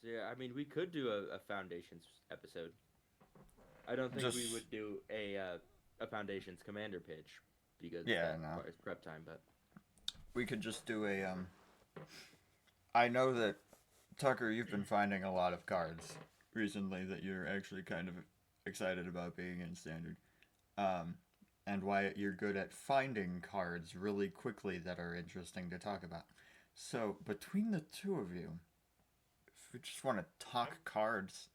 Yeah, I mean, we could do a Foundations episode. I don't think we would do a Foundations commander pitch because that requires prep time, but we could just do a I know that Tucker, you've been finding a lot of cards recently that you're actually kind of excited about being in Standard. And Wyatt, you're good at finding cards really quickly that are interesting to talk about. So, between the two of you, if we just want to talk cards...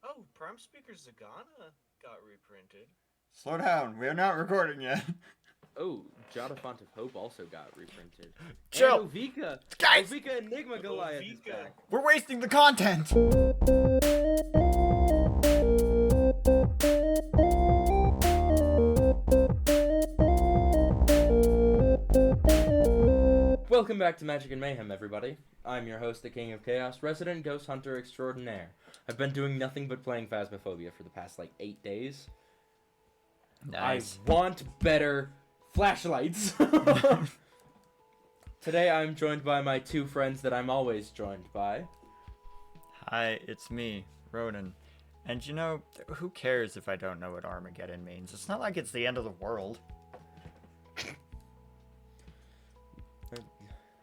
Oh, Prime Speaker Zagana got reprinted. Slow down, we're not recording yet. Oh, Jada Font of Hope also got reprinted. Chill! And Ovika! Guys! Ovika Enigma Goliath is back. We're wasting the content! Welcome back to Magic and Mayhem, everybody. I'm your host, the King of Chaos, resident ghost hunter extraordinaire. I've been doing nothing but playing Phasmophobia for the past, 8 days. Nice. I want better flashlights. Today I'm joined by my two friends that I'm always joined by. Hi, it's me, Ronan. And you know, who cares if I don't know what Armageddon means? It's not like it's the end of the world.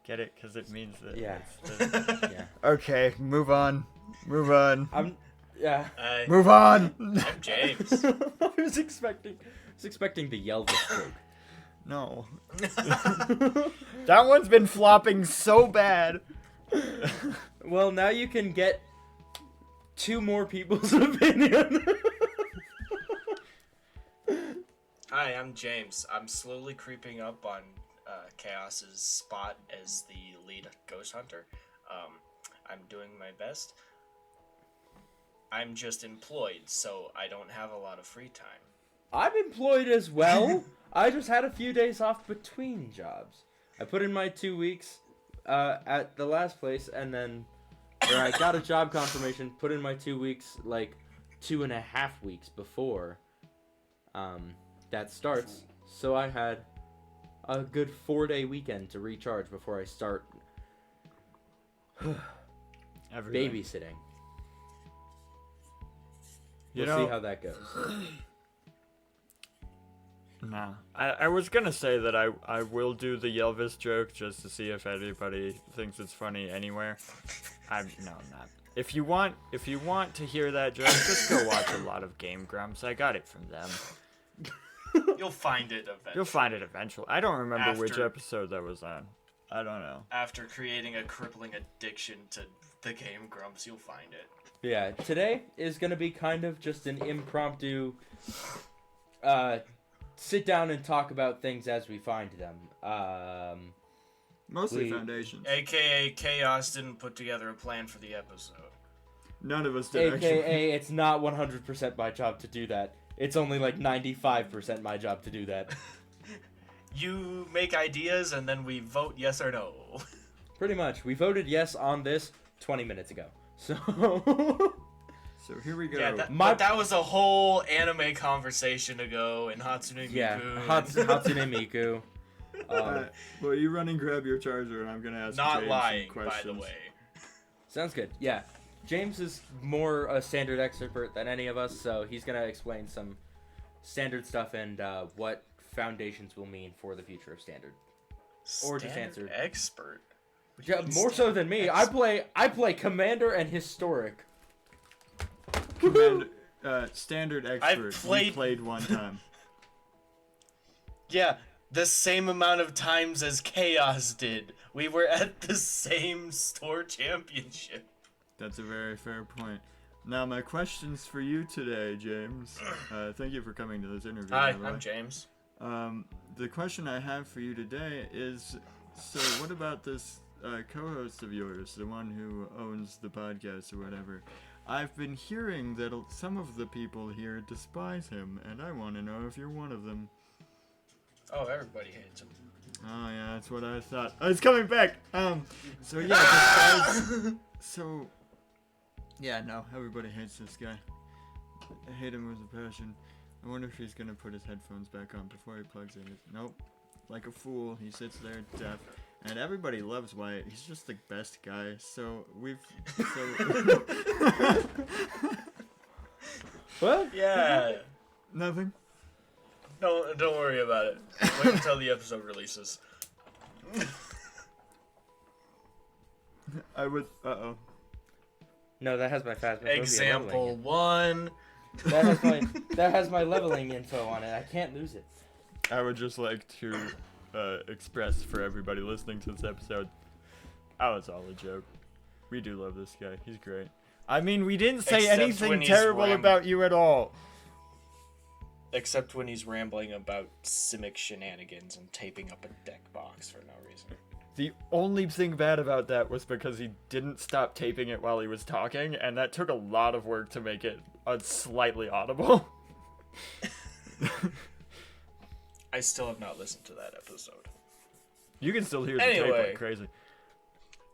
Get it? Because it means that. Yeah. Yeah. Okay, move on. Move on. Yeah. Move on! I'm James. I was expecting the Yelvis joke. No. That one's been flopping so bad. Well, now you can get 2 more people's opinion. Hi, I'm James. I'm slowly creeping up on Chaos's spot as the lead ghost hunter. I'm doing my best. I'm just employed, so I don't have a lot of free time. I'm employed as well. I just had a few days off between jobs. I put in my 2 weeks at the last place, and then I got a job confirmation, put in my 2 weeks 2.5 weeks before that starts. So I had a good 4-day weekend to recharge before I start babysitting. We'll see how that goes. Nah. I was gonna say that I will do the Yelvis joke just to see if anybody thinks it's funny anywhere. No, I'm not. If you want to hear that joke, just go watch a lot of Game Grumps. I got it from them. You'll find it eventually. You'll find it eventually. I don't remember which episode that was on. I don't know. After creating a crippling addiction to the Game Grumps, you'll find it. Yeah, today is going to be kind of just an impromptu sit down and talk about things as we find them. Mostly Foundations. AKA Chaos didn't put together a plan for the episode. None of us did, AKA it's not 100% my job to do that. It's only 95% my job to do that. You make ideas and then we vote yes or no. Pretty much. We voted yes on this 20 minutes ago. So here we go. Yeah, but that was a whole anime conversation ago in Hatsune Miku. Yeah, Hatsune Miku. Well, you run and grab your charger, and I'm gonna ask Not James lying, some questions. by the way. Sounds good. Yeah. James is more a standard expert than any of us, so he's going to explain some standard stuff and what Foundations will mean for the future of standard. Or just answer. Expert? Yeah, more so than me. I play Commander and Historic. Standard expert. We played one time. Yeah, the same amount of times as Chaos did. We were at the same store championship. That's a very fair point. Now, my questions for you today, James. Thank you for coming to this interview. Hi, I'm James. The question I have for you today is, so what about this co-host of yours, the one who owns the podcast or whatever? I've been hearing that some of the people here despise him, and I want to know if you're one of them. Oh, everybody hates him. Oh, yeah, that's what I thought. Oh, it's coming back! So yeah, despise... So... Yeah, no, everybody hates this guy. I hate him with a passion. I wonder if he's gonna put his headphones back on before he plugs in. Nope. Like a fool, he sits there deaf. And everybody loves Wyatt. He's just the best guy. So What? Yeah. Nothing. No, don't worry about it. Wait until the episode releases. I would. No, that has my phasmophobia Example leveling 1. that has my leveling info on it. I can't lose it. I would just like to express for everybody listening to this episode. Oh, it's all a joke. We do love this guy. He's great. I mean, we didn't say Except anything when he's terrible about you at all. Except when he's rambling about Simic shenanigans and taping up a deck box for no reason. The only thing bad about that was because he didn't stop taping it while he was talking, and that took a lot of work to make it slightly audible. I still have not listened to that episode. You can still hear the tape like crazy.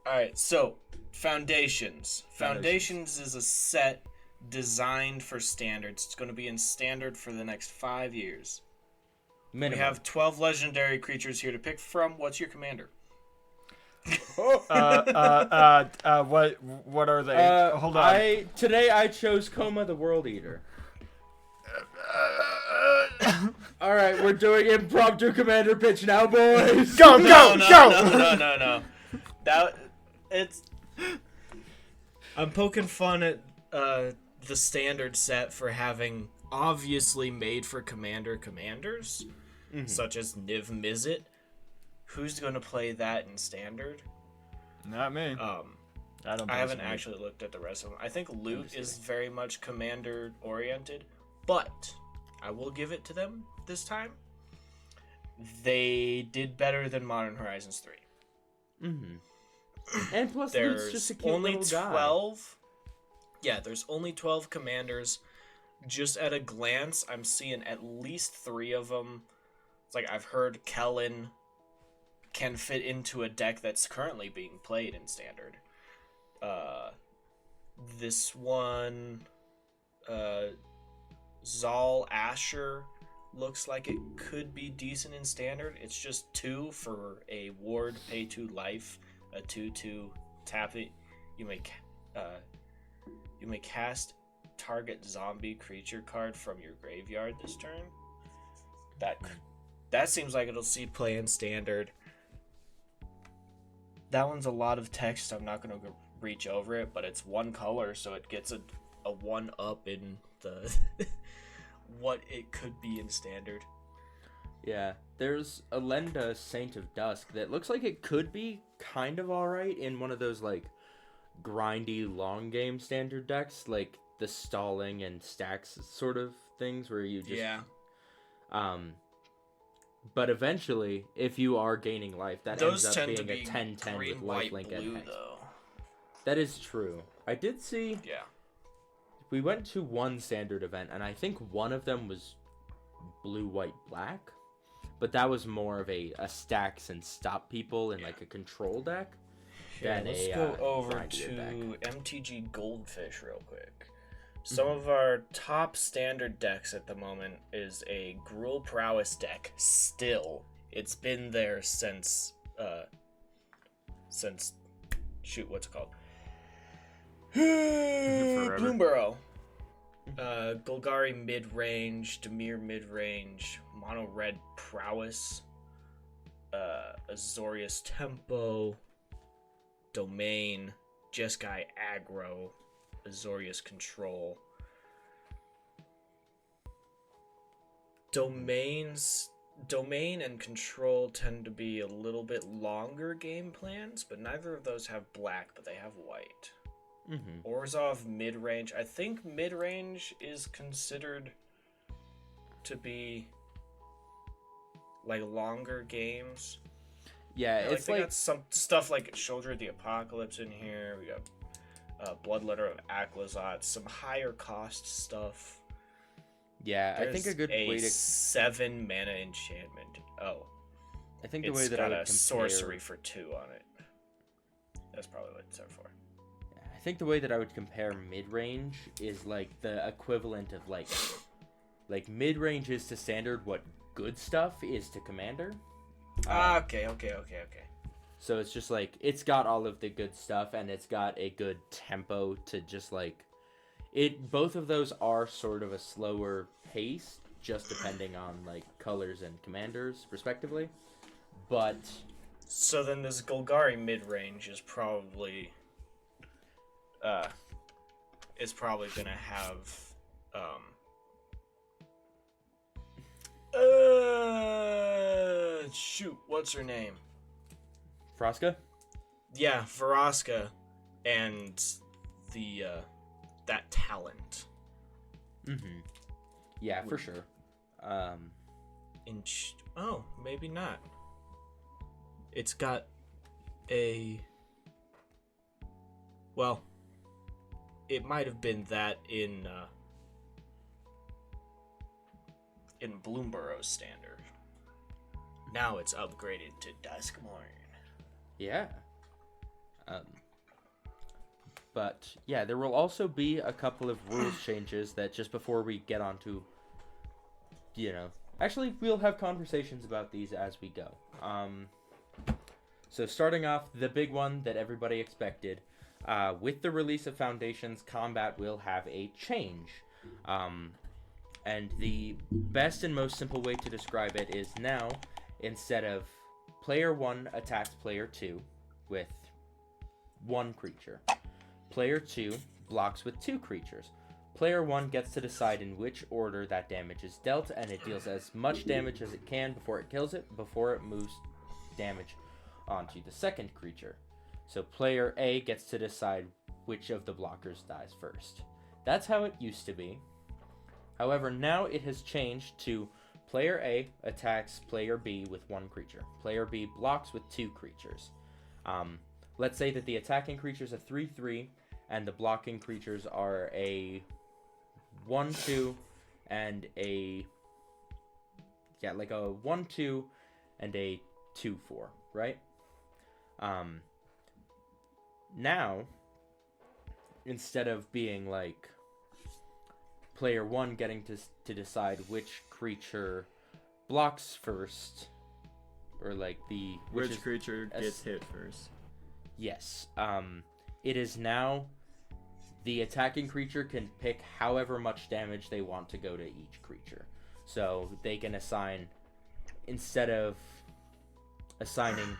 Alright, so, Foundations. Foundations is a set designed for standards. It's going to be in standard for the next 5 years. Minimum. We have 12 legendary creatures here to pick from. What's your commander? What are they? Hold on. Today I chose Koma the World Eater. All right, we're doing impromptu commander pitch now, boys. Go. No. I'm poking fun at the standard set for having obviously made for commanders, such as Niv Mizzet. Who's going to play that in standard? Not me. I haven't actually looked at the rest of them. I think Loot is very much commander oriented, but I will give it to them this time. They did better than Modern Horizons 3. And plus, Loot's just a cute only little guy. 12. Yeah, there's only 12 commanders. Just at a glance, I'm seeing at least 3 of them. It's like I've heard Kellen can fit into a deck that's currently being played in standard. This one, Zal Asher looks like it could be decent in standard. It's just 2 for a ward, pay 2 life, a 2/2 tap it. You may cast target zombie creature card from your graveyard this turn. That seems like it'll see play in standard. That one's a lot of text. I'm not going to reach over it, but it's 1 color, so it gets a 1 up in the what it could be in standard. Yeah, there's Elenda Saint of Dusk that looks like it could be kind of alright in one of those like grindy long game standard decks, like the stalling and stacks sort of things where you just but eventually, if you are gaining life, that Those ends up tend being to a be 10/10 green, with white, lifelink blue, and hex. though. That is true. I did see. Yeah. We went to one standard event, and I think one of them was blue, white, black, but that was more of a stacks and stop people in like a control deck. Yeah, let's go over to MTG Goldfish real quick. Some of our top standard decks at the moment is a Gruul Prowess deck. Still, it's been there since shoot, what's it called? Bloomborough. Golgari mid-range, Dimir mid-range, Mono Red Prowess, Azorius Tempo, Domain, Jeskai Aggro, Azorius Control. Domain and Control tend to be a little bit longer game plans, but neither of those have black, but they have white. Orzhov mid-range. I think mid-range is considered to be like longer games. Yeah, Like it's they like got some stuff like Shoulder of the Apocalypse in here. We got Bloodletter of Aclazot, some higher cost stuff. Yeah, I think a good way to 7 mana enchantment. Oh, I think the way that I would compare sorcery for 2 on it. That's probably what it's there for. I think the way that I would compare mid-range is like the equivalent of like mid-range is to standard what good stuff is to commander. Okay. So it's just like it's got all of the good stuff, and it's got a good tempo to just like it. Both of those are sort of a slower pace, just depending on like colors and commanders respectively. But So then this Golgari mid-range is probably gonna have shoot, what's her name? Froska? Yeah, Veraska and the that talent. Mm-hmm. Yeah, for sure. Oh, maybe not. It's got a... Well, it might have been that in Bloomburrow's standard. Now it's upgraded to Duskmorn. Yeah. But yeah, there will also be a couple of rules changes that just before we get on to, actually we'll have conversations about these as we go. So starting off, the big one that everybody expected, with the release of Foundations, combat will have a change. And the best and most simple way to describe it is now, instead of player 1 attacks player 2 with 1 creature, player 2 blocks with 2 creatures. Player 1 gets to decide in which order that damage is dealt, and it deals as much damage as it can before it kills it, before it moves damage onto the second creature. So player A gets to decide which of the blockers dies first. That's how it used to be. However, now it has changed to player A attacks player B with 1 creature. Player B blocks with 2 creatures. Let's say that the attacking creatures are 3/3, and the blocking creatures are a 1/2 and a 1/2 and a 2/4, right? Now, instead of being like player 1 getting to decide which creature blocks first, or like which creature gets hit first. Yes. It is now the attacking creature can pick however much damage they want to go to each creature. So they can assign, instead of assigning,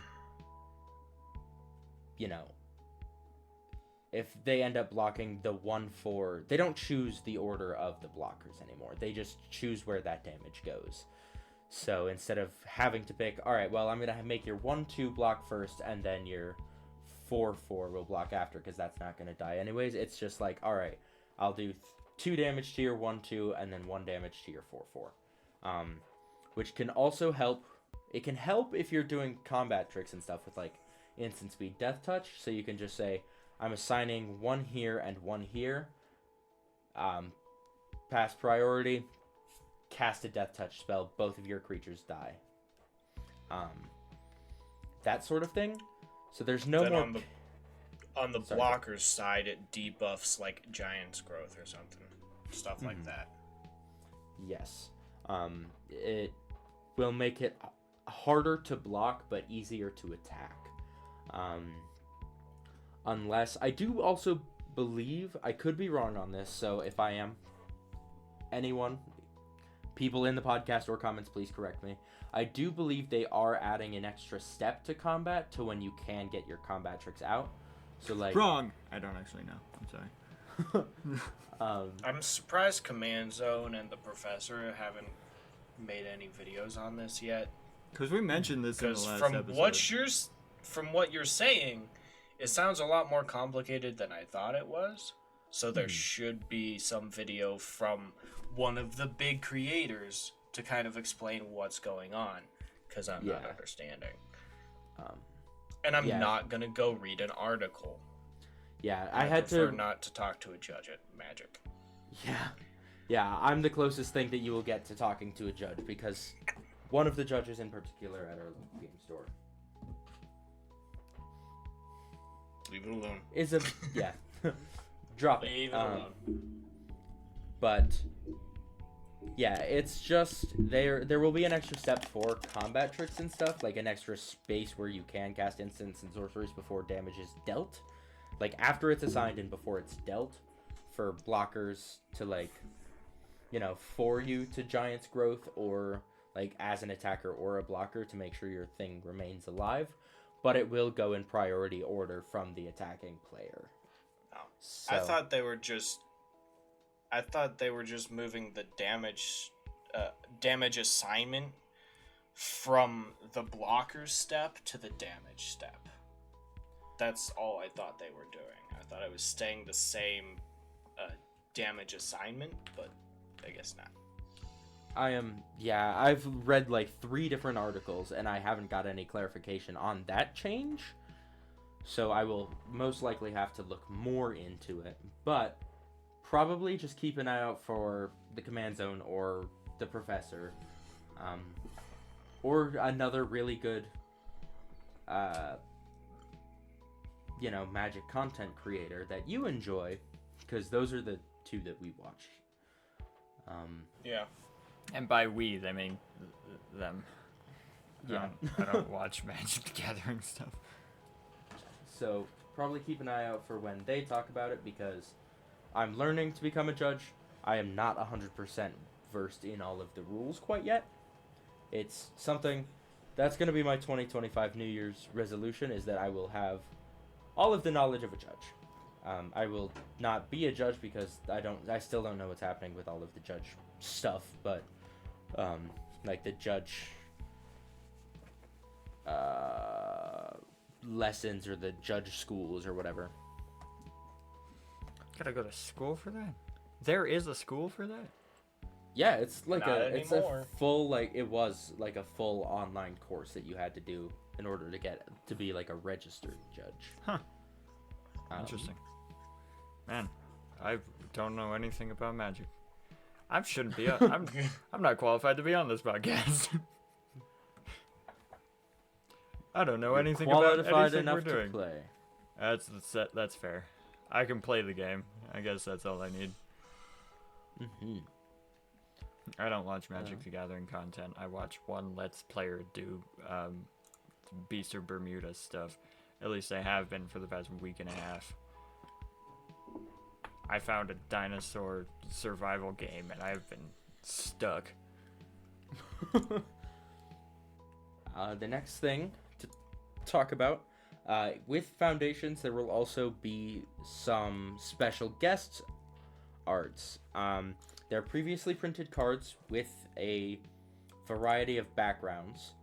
if they end up blocking the 1/4, they don't choose the order of the blockers anymore. They just choose where that damage goes. So instead of having to pick, all right, well, I'm going to make your 1/2 block first, and then your 4/4 will block after, because that's not going to die anyways. It's just like, all right, I'll do 2 damage to your 1/2, and then 1 damage to your 4/4. Which can also help. It can help if you're doing combat tricks and stuff with like instant speed death touch. So you can just say, I'm assigning 1 here and 1 here. Pass priority. Cast a death touch spell. Both of your creatures die. That sort of thing. So there's no then more. On the blocker's side, it debuffs like Giant's Growth or something, stuff like that. Yes. It will make it harder to block, but easier to attack. Unless, I do also believe, I could be wrong on this, so if I am, anyone, people in the podcast or comments, please correct me. I do believe they are adding an extra step to combat to when you can get your combat tricks out. So like wrong. I don't actually know. I'm sorry. I'm surprised Command Zone and the Professor haven't made any videos on this yet. Because we mentioned this in the last episode. From what you're saying, it sounds a lot more complicated than I thought it was. So there should be some video from one of the big creators to kind of explain what's going on, because I'm not understanding. And I'm not going to go read an article. Yeah, I prefer not to talk to a judge at Magic. Yeah, I'm the closest thing that you will get to talking to a judge, because one of the judges in particular at our local game store Leave it alone. is a drop it. Leave it alone. But Yeah, it's just there will be an extra step for combat tricks and stuff, like an extra space where you can cast instants and sorceries before damage is dealt. Like after it's assigned and before it's dealt, for blockers to like, for you to Giant's Growth, or like as an attacker or a blocker to make sure your thing remains alive, but it will go in priority order from the attacking player. Oh. So, I thought they were just moving the damage assignment from the blocker step to the damage step. That's all I thought they were doing. I thought it was staying the same damage assignment, but I guess not. I've read like 3 different articles and I haven't got any clarification on that change. So I will most likely have to look more into it. But probably just keep an eye out for the Command Zone or the Professor. Or another really good, Magic content creator that you enjoy. Because those are the 2 that we watch. Yeah. And by we, they mean them. Yeah. I don't watch Magic the Gathering stuff. So probably keep an eye out for when they talk about it, because I'm learning to become a judge. I am not 100% versed in all of the rules quite yet. It's something that's going to be my 2025 New Year's resolution, is that I will have all of the knowledge of a judge. I will not be a judge because I still don't know what's happening with all of the judge stuff, but like the judge lessons or the judge schools or whatever. Gotta go to school for that? There is a school for that? Yeah, it's like Not it's anymore. a full, like, it was like a full online course that you had to do in order to get to be like a registered judge. Huh. Interesting. Man, I don't know anything about Magic. I shouldn't be. I'm not qualified to be on this podcast. I don't know anything about anything we're doing. To play. That's fair. I can play the game. I guess that's all I need. Mm-hmm. I don't watch Magic the Gathering content. I watch one Let's Player do Beast or Bermuda stuff. At least I have been for the past week and a half. I found a dinosaur survival game and I've been stuck. The next thing to talk about, with Foundations, there will also be some special guest arts. They're previously printed cards with a variety of backgrounds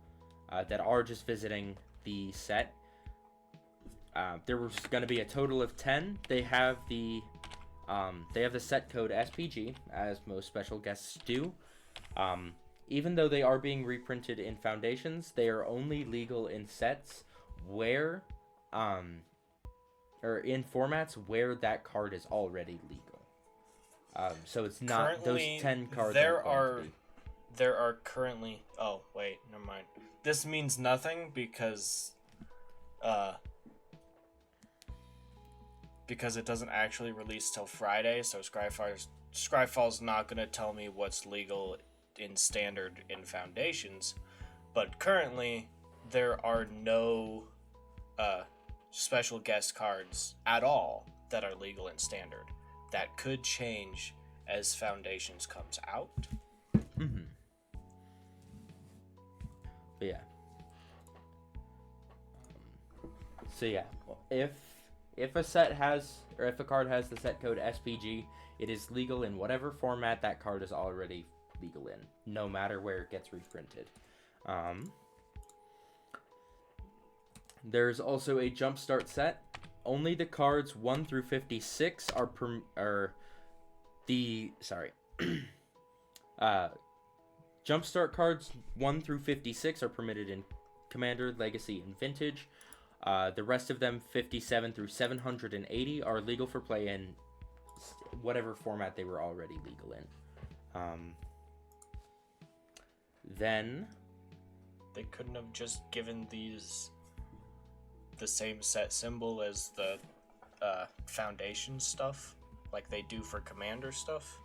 that are just visiting the set. There was going to be a total of 10. They have the set code SPG, as most special guests do. Even though they are being reprinted in Foundations, they are only legal in sets where, or in formats where that card is already legal. So it's not Currently, those 10 cards. There are currently. Oh wait, never mind. This means nothing because it doesn't actually release till Friday. So Scryfall's not gonna tell me what's legal in Standard in Foundations, but currently there are no special guest cards at all that are legal in Standard. That could change as Foundations comes out. Mm-hmm. But yeah. So yeah, if a set has, or if a card has the set code SPG, it is legal in whatever format that card is already legal in, no matter where it gets reprinted. There's also a Jumpstart set. Only the cards 1 through 56 Jumpstart cards 1 through 56 are permitted in Commander, Legacy, and Vintage. The rest of them, 57 through 780, are legal for play in whatever format they were already legal in. Then They couldn't have just given these the same set symbol as the Foundation stuff, like they do for Commander stuff.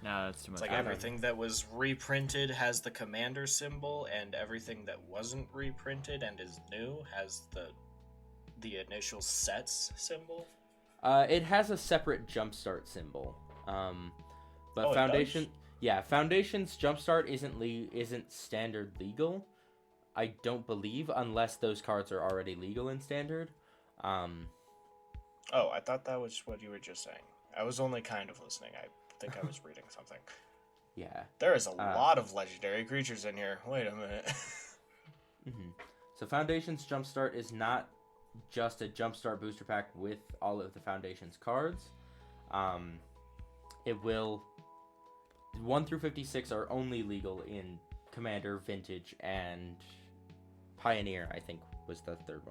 No, that's too much. It's like everything that was reprinted has the commander symbol, and everything that wasn't reprinted and is new has the initial sets symbol. It has a separate jumpstart symbol. But it Foundation, does? yeah, Foundation's jumpstart isn't standard legal. I don't believe, unless those cards are already legal in standard. Oh, I thought that was what you were just saying. I was only kind of listening. I think I was reading something. Yeah. There is a lot of legendary creatures in here. Wait a minute. So Foundation's Jumpstart is not just a Jumpstart booster pack with all of the Foundation's cards. It will... 1 through 56 are only legal in Commander, Vintage, and Pioneer, I think, was the third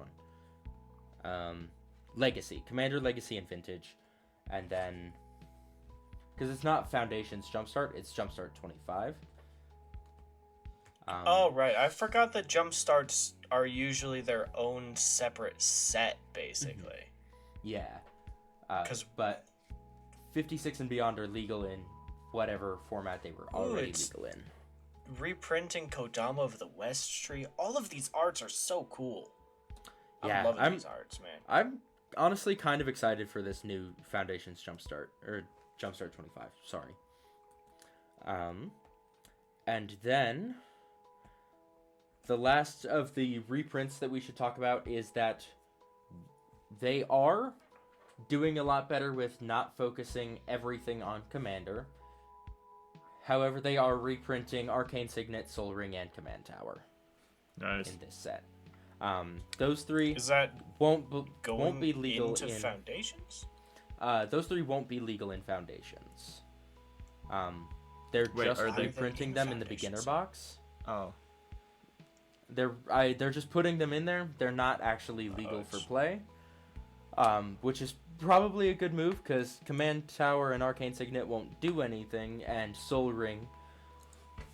one. Legacy. Commander, Legacy, and Vintage. And then... Because it's not Foundation's Jumpstart, it's Jumpstart 25. Oh, right. I forgot that Jumpstarts are usually their own separate set, basically. Yeah. But 56 and beyond are legal in whatever format they were already legal in. Reprinting Kodama of the West Tree. All of these arts are so cool. Yeah, I'm loving these arts, man. I'm honestly kind of excited for this new Foundation's Jumpstart, or Jumpstart 25, sorry. And then the last of the reprints that we should talk about is that they are doing a lot better with not focusing everything on Commander. However, they are reprinting Arcane Signet, Sol Ring, and Command Tower. Nice. In this set. Those three Is that won't going be legal into in Foundations? Those three won't be legal in Foundations. They're just are they reprinting them in the beginner box. Oh. They're just putting them in there. They're not actually legal for play. Which is probably a good move, because Command Tower and Arcane Signet won't do anything, and Sol Ring,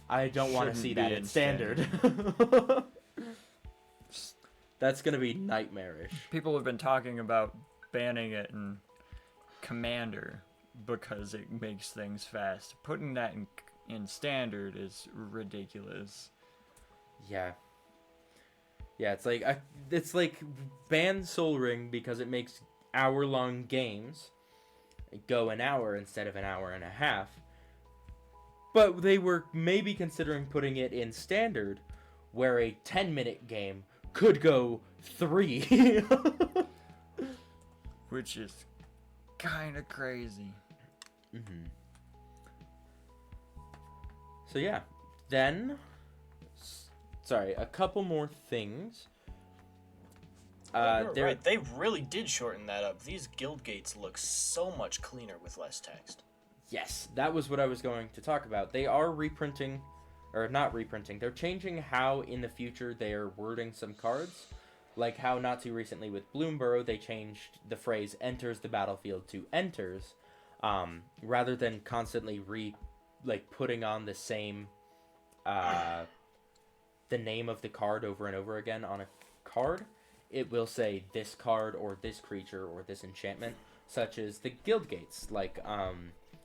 I don't want to see that in standard. That's going to be nightmarish. People have been talking about banning it in Commander because it makes things fast. Putting that in standard is ridiculous. Yeah. Yeah, it's like ban Sol Ring because it makes hour-long games go an hour instead of an hour and a half. But they were maybe considering putting it in standard, where a 10-minute game could go 3. Which is kind of crazy. Mm-hmm. So yeah, then... Sorry, a couple more things. Right. They really did shorten that up. These guild gates look so much cleaner with less text. Yes, that was what I was going to talk about. They are reprinting, or not reprinting, they're changing how in the future they are wording some cards. Like how not too recently with Bloomborough, they changed the phrase enters the battlefield to enters, rather than constantly putting on the same, the name of the card over and over again on a card. It will say this card or this creature or this enchantment, such as the guild gates. Like,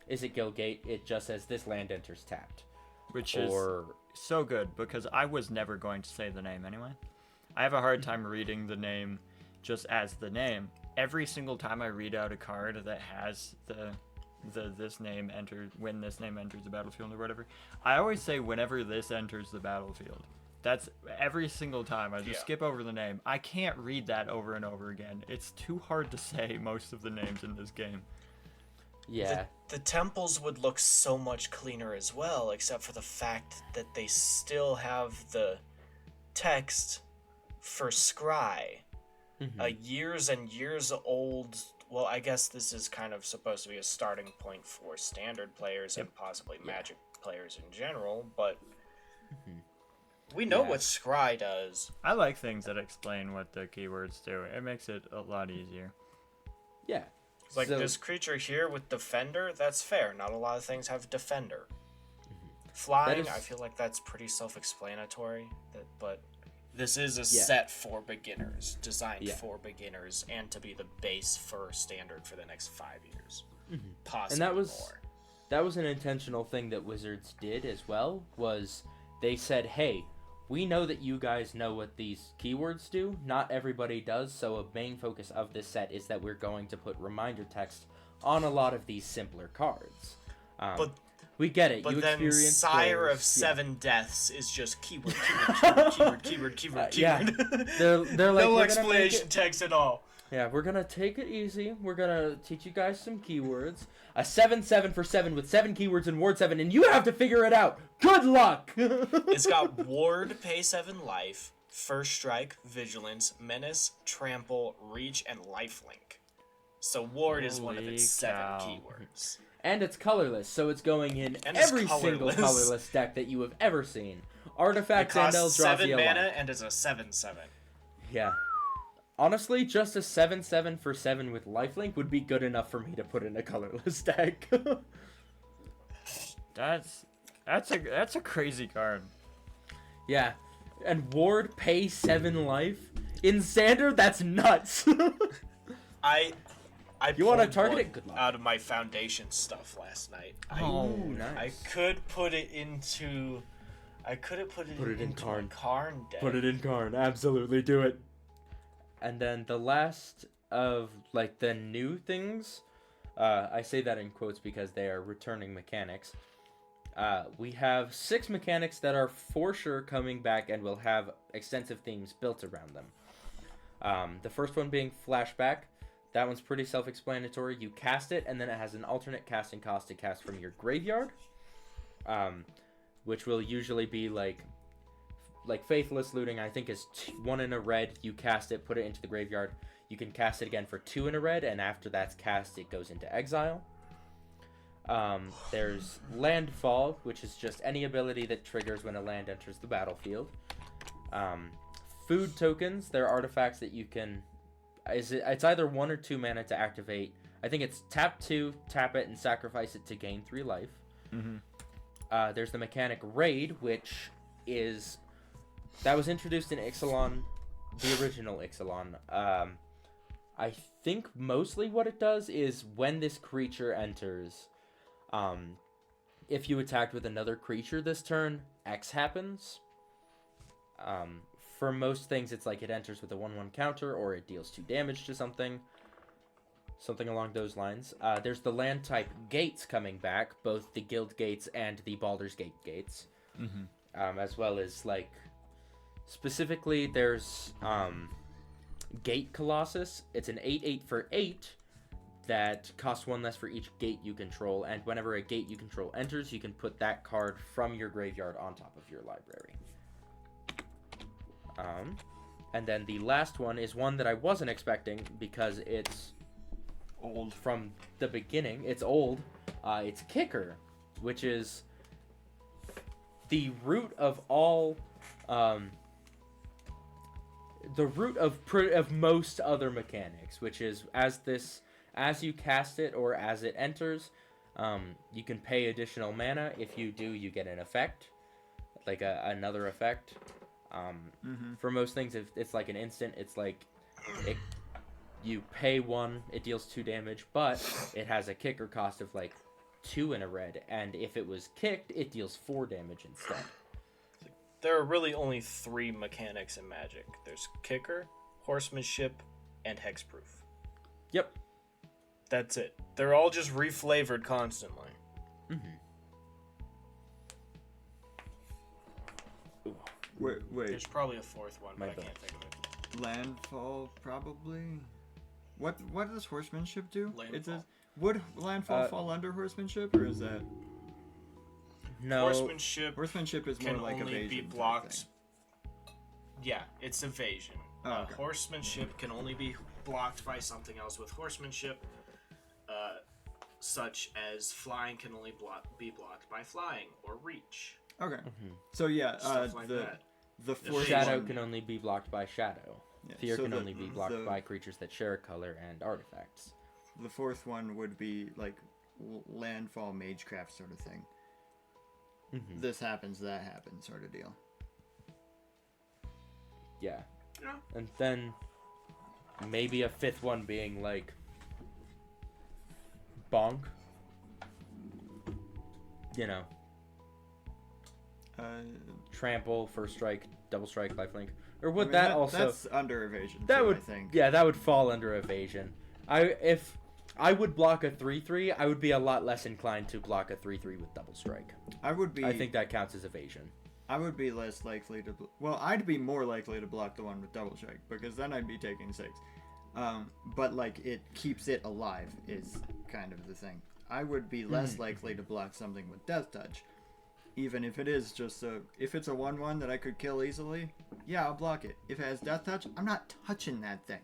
is it guild gate? It just says this land enters tapped. Which is so good, because I was never going to say the name anyway. I have a hard time reading the name just as the name. Every single time I read out a card that has this name enters, when this name enters the battlefield or whatever, I always say whenever this enters the battlefield. That's every single time. I just skip over the name. I can't read that over and over again. It's too hard to say most of the names in this game. Yeah. The temples would look so much cleaner as well, except for the fact that they still have the text for Scry. Years and years old. Well, I guess this is kind of supposed to be a starting point for standard players and possibly Magic players in general, but we know what Scry does. I like things that explain what the keywords do. It makes it a lot easier. Yeah. It's like this creature here with Defender, that's fair. Not a lot of things have Defender. Flying, I feel like that's pretty self-explanatory, but this is a set for beginners, designed for beginners, and to be the base for standard for the next 5 years. Possibly more. that was an intentional thing that Wizards did as well, was they said, hey, we know that you guys know what these keywords do. Not everybody does, so a main focus of this set is that we're going to put reminder text on a lot of these simpler cards. But we get it. But you then experience Sire those, of Seven Deaths is just keyword, keyword. Yeah. They're like, No we're explanation text at all. Yeah, we're gonna take it easy. We're gonna teach you guys some keywords. A 7/7 for 7 with 7 keywords in Ward 7, and you have to figure it out. Good luck! It's got Ward, pay 7 life, First Strike, Vigilance, Menace, Trample, Reach, and Lifelink. So Ward is one of its 7 keywords. And it's colorless, so it's going in And it's every single colorless. colorless deck that you have ever seen. Artifact It costs Zandel draws 7 you a mana lot. and is a 7/7. Yeah. Honestly, just a 7/7 for 7 with lifelink would be good enough for me to put in a colorless deck. That's a crazy card. Yeah. And Ward pay 7 life? In Standard, that's nuts! I You wanna pulled target one it? Good luck. out of my foundation stuff last night. Ooh, I nice. could put it into. I could have put it Put it in into Karn. a Karn deck. Put it in Karn. Absolutely do it. And then the last of, like, the new things, I say that in quotes because they are returning mechanics. We have 6 mechanics that are for sure coming back and will have extensive themes built around them. The first one being Flashback. That one's pretty self-explanatory. You cast it, and then it has an alternate casting cost to cast from your graveyard, which will usually be like Faithless Looting, I think, is 1 in a red. You cast it, put it into the graveyard. You can cast it again for 2 in a red, and after that's cast, it goes into exile. There's Landfall, which is just any ability that triggers when a land enters the battlefield. Food tokens, they're artifacts that you can... It's either 1 or 2 mana to activate. I think it's tap 2, tap it, and sacrifice it to gain 3 life. Mm-hmm. There's the mechanic Raid, which is... That was introduced in Ixalan, the original Ixalan. I think mostly what it does is when this creature enters, if you attacked with another creature this turn, X happens. For most things, it's like it enters with a 1/1 counter, or it deals 2 damage to something. Something along those lines. There's the land type Gates coming back, both the Guild Gates and the Baldur's Gate Gates. Mm-hmm. As well as, like, specifically, there's Gate Colossus. It's an 8/8 for 8 that costs 1 less for each gate you control, and whenever a gate you control enters, you can put that card from your graveyard on top of your library. And then the last one is one that I wasn't expecting because it's old from the beginning. It's old. It's Kicker, which is the root of all... the root of most other mechanics, which is as you cast it or as it enters, you can pay additional mana. If you do, you get an effect, like another effect. For most things, if it's like an instant, it's like you pay 1, it deals 2 damage, but it has a kicker cost of like 2 in a red, and if it was kicked, it deals 4 damage instead. There are really only 3 mechanics in Magic. There's Kicker, Horsemanship, and Hexproof. Yep. That's it. They're all just reflavored constantly. Wait. There's probably a 4th one, but My I bad. can't think of it. Landfall, probably. What does horsemanship do? Landfall. Would landfall fall under horsemanship, or is that No. Horsemanship is more can like only evasion be type blocked. thing? Yeah, it's evasion. Oh, okay. Horsemanship can only be blocked by something else with horsemanship, such as flying can only be blocked by flying or reach. Okay. So yeah, Stuff like that. the fourth Shadow one, can only be blocked by shadow. yeah, Fear so can the- only be blocked by creatures that share a color and artifacts. The 4th one would be like landfall magecraft sort of thing. This happens, that happens sort of deal. Yeah. Yeah. And then maybe a 5th one being like Bonk. you know, Uh, trample, first strike, double strike, lifelink, or I would mean, that also? That's under evasion. That too, would, I think. yeah, that would fall under evasion. If I would block a 3/3, I would be a lot less inclined to block a 3/3 with double strike. I would be. I think that counts as evasion. I would be less likely to. Well, I'd be more likely to block the one with double strike because then I'd be taking 6. But like it keeps it alive is kind of the thing. I would be less likely to block something with death touch, even if it is just if it's a 1/1 that I could kill easily. Yeah, I'll block it. If it has death touch, I'm not touching that thing.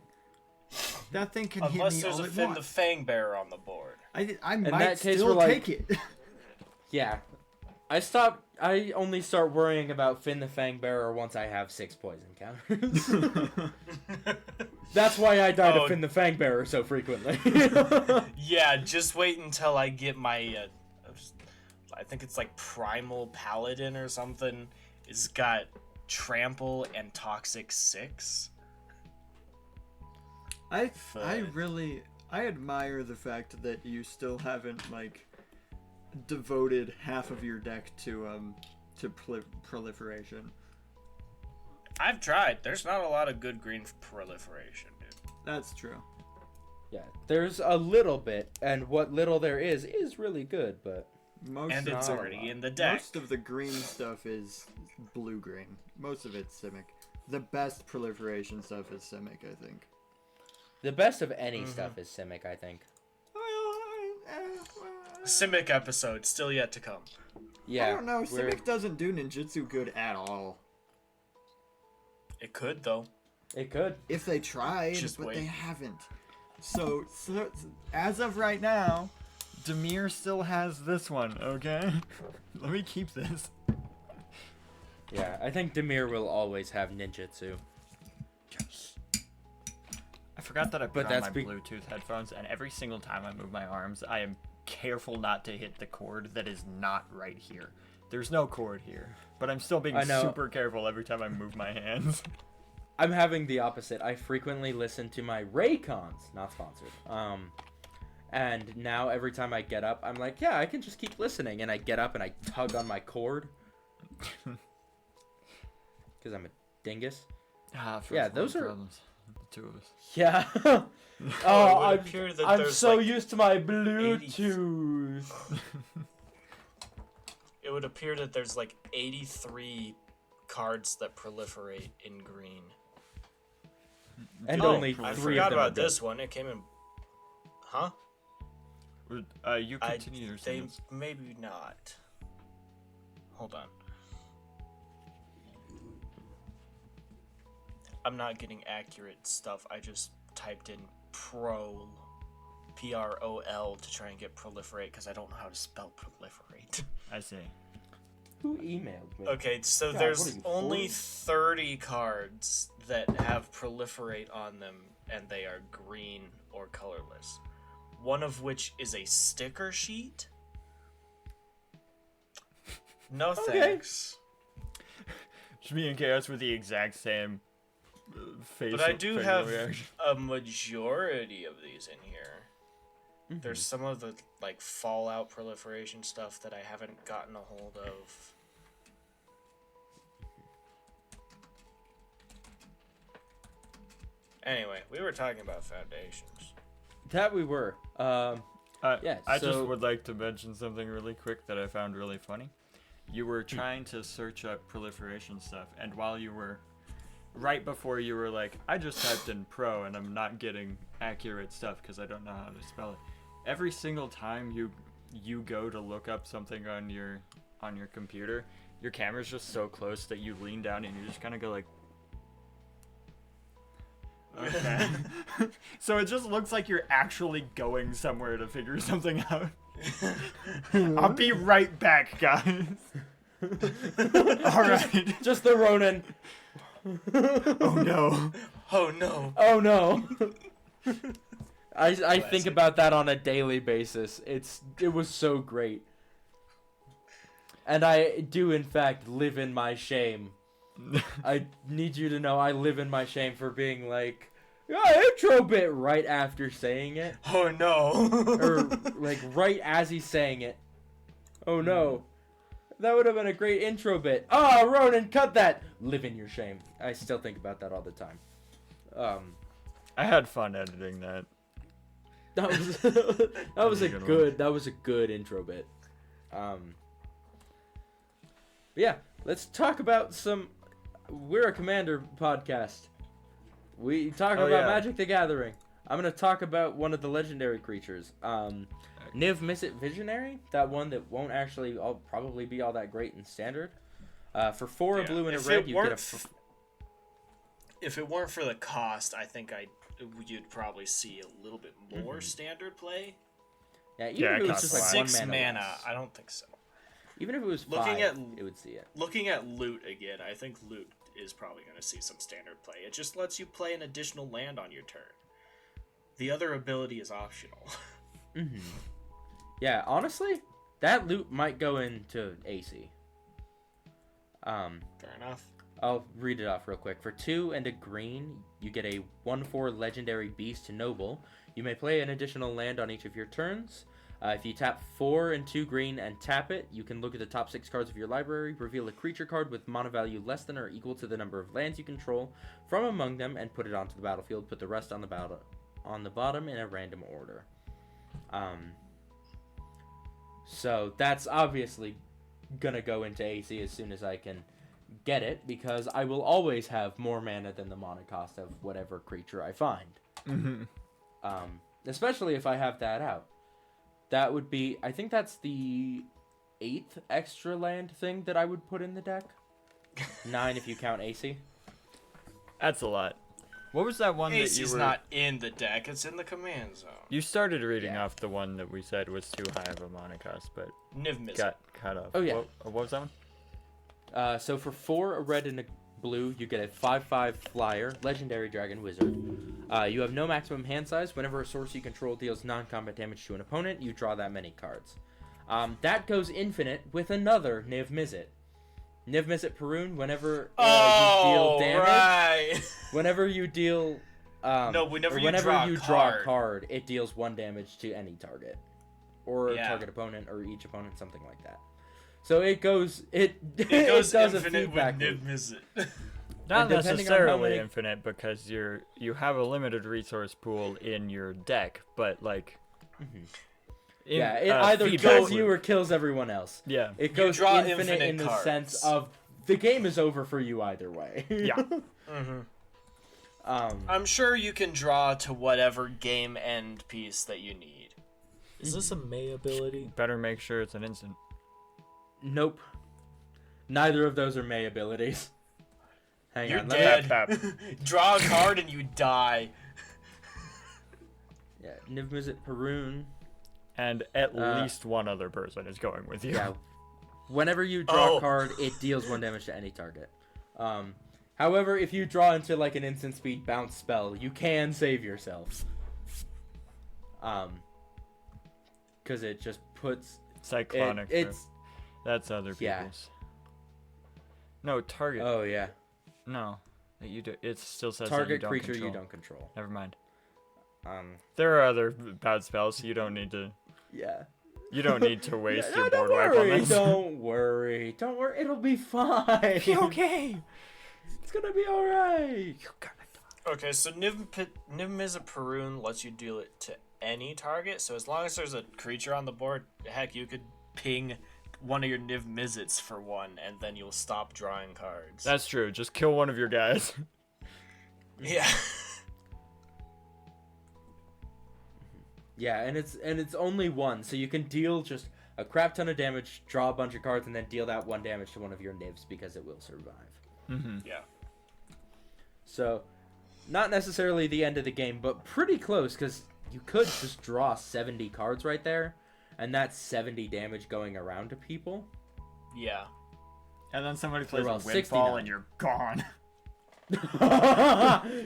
That thing can hit Unless me there's all a it Finn the wants. Fang Bearer on the board. I that might case, still we're like- take it. Yeah. I only start worrying about Finn the Fangbearer once I have 6 poison counters. That's why I die to Finn the Fangbearer so frequently. Yeah, just wait until I get my, I think it's like Primal Paladin or something. It's got Trample and Toxic 6. I admire the fact that you still haven't like devoted half of your deck to proliferation. I've tried. There's not a lot of good green proliferation, dude. That's true. Yeah, there's a little bit, and what little there is really good, but And it's not a already lot. in the deck. Most of the green stuff is blue-green. Most of it's Simic. The best proliferation stuff is Simic, I think. the best of any stuff is Simic, I think. Simic episode still yet to come. Yeah, I don't know. we're- Simic doesn't do ninjutsu good at all. It could though. It could. If they tried, Just but wait. they haven't. So as of right now, Demir still has this one, okay? Let me keep this. Yeah, I think Demir will always have ninjutsu. I forgot that I put But on that's my Bluetooth headphones, and every single time I move my arms, I am careful not to hit the cord that is not right here. There's no cord here, but I'm still being I know. super careful every time I move my hands. I'm having the opposite. I frequently listen to my Raycons, not sponsored. And now every time I get up, I'm like, yeah, I can just keep listening. And I get up and I tug on my cord. Because I'm a dingus. Yeah, those are- problems. The two of us. Yeah. Well, oh, it would appear that I'm there's, so like, used to my Bluetooth. It would appear that there's like 83 cards that proliferate in green. And Oh, only I 3 forgot of them are about good. this one. It came in. Huh? You continue your They sentence. maybe not. Hold on. I'm not getting accurate stuff. I just typed in P-R-O-L to try and get proliferate because I don't know how to spell proliferate. I see. Who emailed me? Okay, so God, there's what are you, only 40? 30 cards that have proliferate on them, and they are green or colorless. One of which is a sticker sheet. No Okay. thanks. Me and Chaos were the exact same face. But I do facial have reaction. a majority of these in here. There's some of the like Fallout proliferation stuff that I haven't gotten a hold of. Anyway, we were talking about foundations. That we were. Yeah, I just so- would like to mention something really quick that I found really funny. You were trying to search up proliferation stuff, and while you were, right before you were like, I just typed in pro and I'm not getting accurate stuff because I don't know how to spell it. Every single time you go to look up something on your computer, your camera's just so close that you lean down and you just kind of go like, okay. So it just looks like you're actually going somewhere to figure something out. I'll be right back, guys. Alright. Just the Ronin. Oh no. Oh no. Oh no. I think about that on a daily basis. It was so great. And I do in fact live in my shame. I need you to know I live in my shame for being like, yeah, intro bit right after saying it. Oh no. Or like right as he's saying it. Oh no. That would have been a great intro bit. Oh, Ronan, cut that. Live in your shame. I still think about that all the time. I had fun editing that. That was a good intro bit. Yeah, let's talk about some. We're a Commander podcast. We talk about Magic the Gathering. I'm gonna talk about one of the legendary creatures. Niv Mizzet Visionary, that one that won't actually probably be all that great in Standard. For 4 a blue and a red, you get a. If it weren't for the cost, I think you'd probably see a little bit more Standard play. Yeah, even if it was just like 6 1 mana, I don't think so. Even if it was 5, it would see it. Looking at loot again, I think loot is probably going to see some Standard play. It just lets you play an additional land on your turn. The other ability is optional. Yeah, honestly, that loot might go into AC. Fair enough. I'll read it off real quick. For 2 and a green, you get a 1/4 legendary beast noble. You may play an additional land on each of your turns. If you tap 4 and 2 green and tap it, you can look at the top 6 cards of your library, reveal a creature card with mana value less than or equal to the number of lands you control from among them, and put it onto the battlefield. Put the rest on the bottom in a random order. So that's obviously gonna go into AC as soon as I can get it, because I will always have more mana than the mana cost of whatever creature I find. Especially if I have that out. That would be, I think that's the 8th extra land thing that I would put in the deck. 9 if you count AC. That's a lot. What was that one that you AC's were... not in the deck, it's in the command zone. You started reading off the one that we said was too high of a mana cost, but Niv Mizzet. got cut off. Oh, yeah. What was that one? So for 4 a red and a blue, you get a 5/5 flyer, legendary dragon wizard. You have no maximum hand size. Whenever a source you control deals non-combat damage to an opponent, you draw that many cards. That goes infinite with another Niv Mizzet. Niv Mizzet Perun, whenever you deal damage, right. whenever you deal whenever you draw a card, it deals 1 damage to any target, or target opponent, or each opponent, something like that. So it goes does infinite with feedback Niv Mizzet. Not depending on necessarily how many... infinite, because you have a limited resource pool in your deck, but like it either kills you loop. or kills everyone else. Yeah, it goes draw infinite in the cards. sense of the game is over for you either way. Yeah. I'm sure you can draw to whatever game end piece that you need. Is this a May ability? Better make sure it's an instant. Nope. Neither of those are May abilities. Hang You're on. dead. Tap. Draw a card and you die. Yeah, Niv Mizzet Perun. And at least one other person is going with you. Yeah. Whenever you draw a card, it deals 1 damage to any target. However, if you draw into like an instant speed bounce spell, you can save yourself. Because it just puts Cyclonic. That's other Yeah. people's. No, target. Oh yeah. No. You do, it still says Target that you don't creature control. you don't control. Never mind. Um. There are other bad spells, so you don't need to. Yeah. You don't need to waste Yeah, your don't board wipe on worry. this. Don't worry. Don't worry. It'll be fine. Okay. It's gonna be all right. Okay, so Niv Mizzet Perun lets you deal it to any target. So as long as there's a creature on the board, heck, you could ping one of your Niv Mizzets for 1, and then you'll stop drawing cards. That's true. Just kill one of your guys. Yeah. Yeah, and it's only 1, so you can deal just a crap ton of damage, draw a bunch of cards, and then deal that 1 damage to one of your nivs because it will survive. Yeah. So, not necessarily the end of the game, but pretty close, because you could just draw 70 cards right there, and that's 70 damage going around to people. Yeah. And then somebody plays Well, a windfall 69. and you're gone.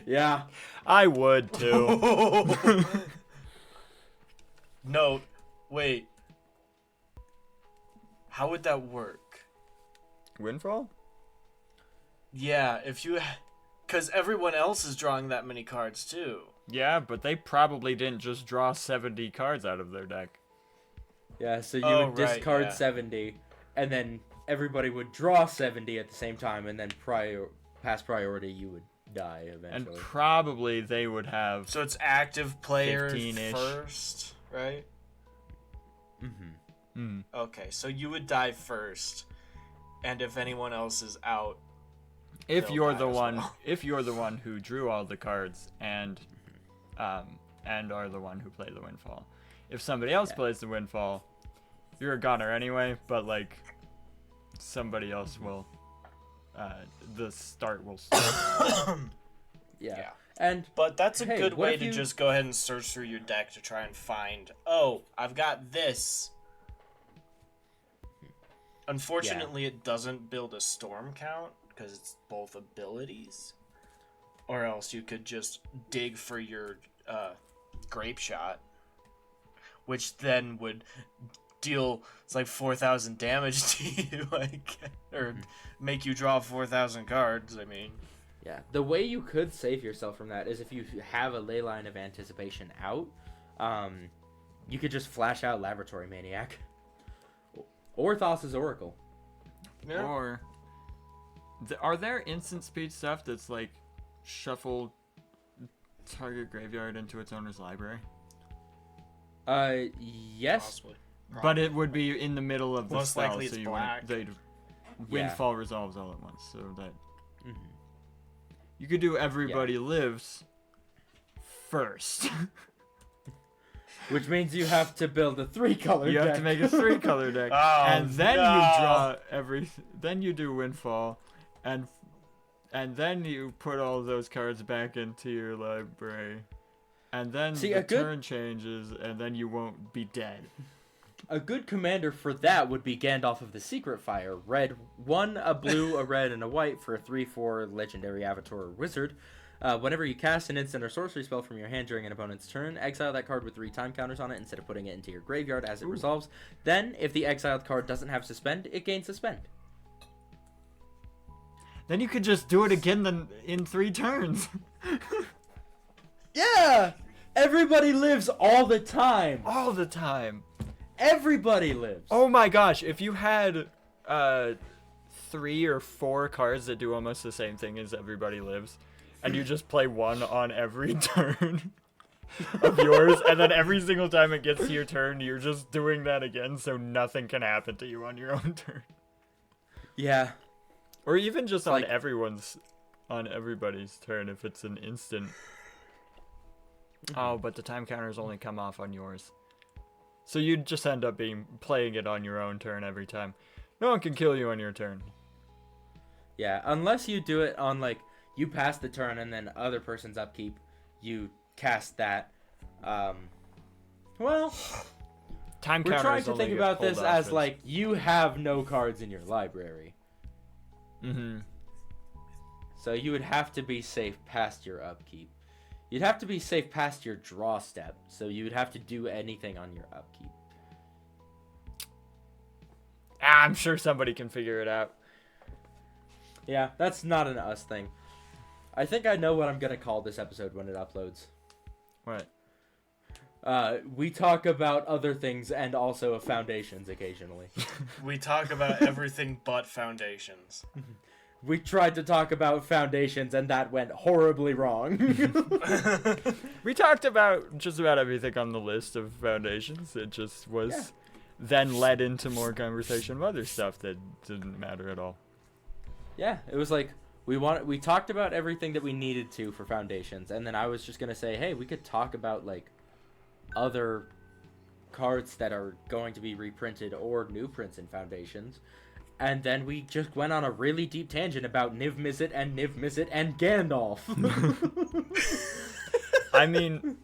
Yeah. I would too. No, wait. How would that work? Windfall? Yeah, if you... Because everyone else is drawing that many cards, too. Yeah, but they probably didn't just draw 70 cards out of their deck. Yeah, so you Oh, would right, discard yeah. 70, and then everybody would draw 70 at the same time, and then past priority, you would die And eventually. probably they would have. So it's active player 15-ish. first, right? Mm, Okay, so you would die first, and if anyone else is out, if they'll you're die the as one, well. if you're the one who drew all the cards and are the one who played the windfall. If somebody else plays the windfall, you're a goner anyway. But like, somebody else will. The start will start. Yeah. And But that's a Hey, good what way if to you- just go ahead and search through your deck to try and find, oh, I've got this. Unfortunately, it doesn't build a storm count because it's both abilities. Or else you could just dig for your grape shot, which then would deal, it's like 4,000 damage to you, or make you draw 4,000 cards. I mean, yeah, the way you could save yourself from that is if you have a ley line of anticipation out, you could just flash out Laboratory Maniac. Or Thassa's Oracle. yeah. Or are there instant speed stuff that's like shuffle target graveyard into its owner's library? Yes. Possibly. But it would be in the middle of the Most spell, likely so it's you black. they'd windfall resolves all at once, so that Mhm. you could do everybody lives first. Which means you have to build a 3-color You deck. have to make a 3-color deck, Oh, and then no. you draw then you do windfall, and then you put all those cards back into your library, and then See, the a good- turn changes, and then you won't be dead. A good commander for that would be Gandalf of the Secret Fire. Red 1, a blue, a red, and a white for a 3/4 legendary avatar or wizard. Whenever you cast an instant or sorcery spell from your hand during an opponent's turn, exile that card with 3 time counters on it instead of putting it into your graveyard as it resolves. Then, if the exiled card doesn't have suspend, it gains suspend. Then you could just do it again in 3 turns. Yeah! Everybody lives all the time. All the time. Everybody lives. Oh my gosh, if you had 3 or 4 cards that do almost the same thing as Everybody Lives, and you just play one on every turn of yours, and then every single time it gets to your turn, you're just doing that again, so nothing can happen to you on your own turn. Yeah. Or even just on Like- everybody's turn if it's an instant. Oh, but the time counters only come off on yours. So you'd just end up playing it on your own turn every time. No one can kill you on your turn. Yeah, unless you do it on, like, you pass the turn and then other person's upkeep, you cast that. Well, Time we're counters trying to only think get about this pulled off as, like, you have no cards in your library. Mm-hmm. So you would have to be safe past your upkeep. You'd have to be safe past your draw step, so you would have to do anything on your upkeep. I'm sure somebody can figure it out. Yeah, that's not an us thing. I think I know what I'm going to call this episode when it uploads. What? We talk about other things and also foundations occasionally. We talk about everything but foundations. We tried to talk about foundations and that went horribly wrong. We talked about just about everything on the list of foundations. It just was then led into more conversation of other stuff that didn't matter at all. Yeah, it was like we talked about everything that we needed to for foundations, and then I was just gonna say, hey, we could talk about like other cards that are going to be reprinted or new prints in foundations, and then we just went on a really deep tangent about Niv Mizzet and Gandalf. I mean,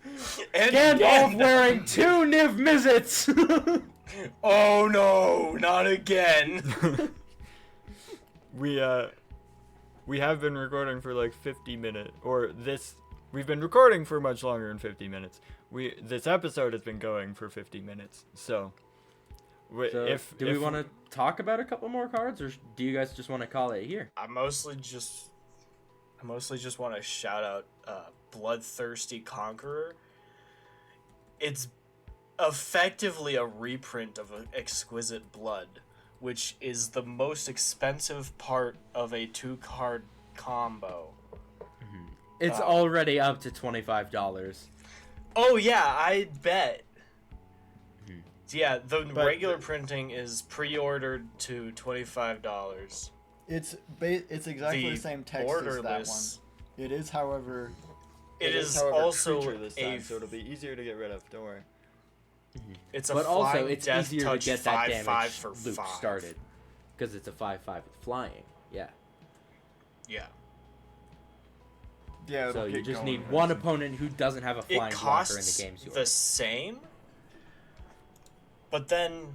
And Gandalf wearing 2 Niv Mizzets. Oh no, not again. we have been recording for like 50 minutes, we've been recording for much longer than 50 minutes. This episode has been going for 50 minutes, so So, do we want to talk about a couple more cards, or do you guys just want to call it here? I mostly just want to shout out Bloodthirsty Conqueror. It's effectively a reprint of Exquisite Blood which is the most expensive part of a 2-card combo. It's already up to $25. Oh yeah, I bet. Yeah, the regular printing is pre-ordered to $25. It's exactly the same text as that one. borderless. It is, however. It is however, also creature this time, a. so it'll be easier to get rid of. Don't worry. It's a But also, flying it's death easier to touch get that 5/5 damage for loop 5. started. Because it's a 5/5 with flying. Yeah. Yeah. Yeah. So it'll you get just going need very one soon. opponent who doesn't have a It flying blocker in costs the games you the same, but then